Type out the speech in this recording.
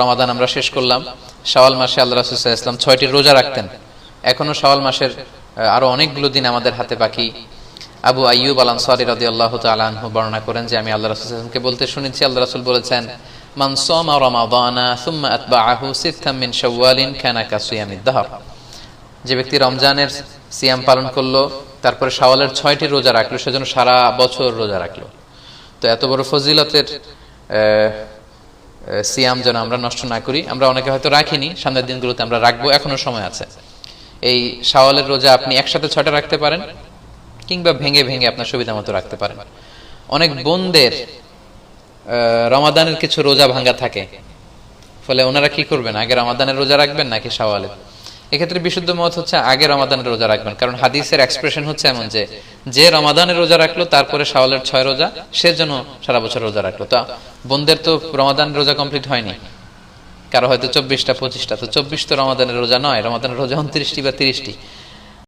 রমাদান আমরা শেষ করলাম। শাওয়াল মাসে আল্লাহ রাসূল সাল্লাল্লাহু আলাইহি ওয়াসাল্লাম 6টি রোজা রাখতেন। এখনো শাওয়াল মাসের আরো অনেকগুলো দিন আমাদের হাতে বাকি। আবু আইয়ুব আল আনসারী রাদিয়াল্লাহু তাআলা আনহু বর্ণনা করেন যে আমি আল্লাহ রাসূল সাল্লাল্লাহু আলাইহি ওয়াসাল্লামকে বলতে শুনেছি, আল্লাহ রাসূল বলেছেন, মান সামা রমাদানা সুম্মা আতবাআহু সিত্তাম মিন শাওয়ালিন কানা কাসিয়ামিদ দাহর। যে ব্যক্তি রমজানের সিয়াম পালন করলো, তারপরে শাওয়ালের 6টি রোজা রাখলো, সেজন্য সারা বছর রোজা রাখলো। তো এত বড় ফজিলতের সিয়াম যেন আমরা নষ্ট না করি। আমরা অনেকে হয়তো রাখিনি, সামনের দিনগুলোতে আমরা রাখবো, এখনো সময় আছে। এই শাওয়ালের রোজা আপনি একসাথে 6টা রাখতে পারেন, কিংবা ভেঙে ভেঙে আপনার সুবিধা মতো রাখতে পারেন। অনেক বোনদের রমাদানের কিছু রোজা ভাঙ্গা থাকে, ফলে ওনারা কি করবেন, আগে রমাদানের রোজা রাখবেন নাকি শাওয়ালের? এক্ষেত্রে বিশুদ্ধ মত হচ্ছে আগে রমাদানের রোজা রাখবেন, কারণ হাদিসের এক্সপ্রেশন হচ্ছে এমন যে রমাদানের রোজা রাখলো তারপরে শাওয়ালের 6 রোজা, সে যেন সারা বছর রোজা রাখলো। তো বোনদের তো রমাদানের রোজা কমপ্লিট হয়নি, কারো হয়তো 24টা 25টা, তো 24 তো রমাদানের রোজা নয়, রমাদানের রোজা 29টি বা 30টি।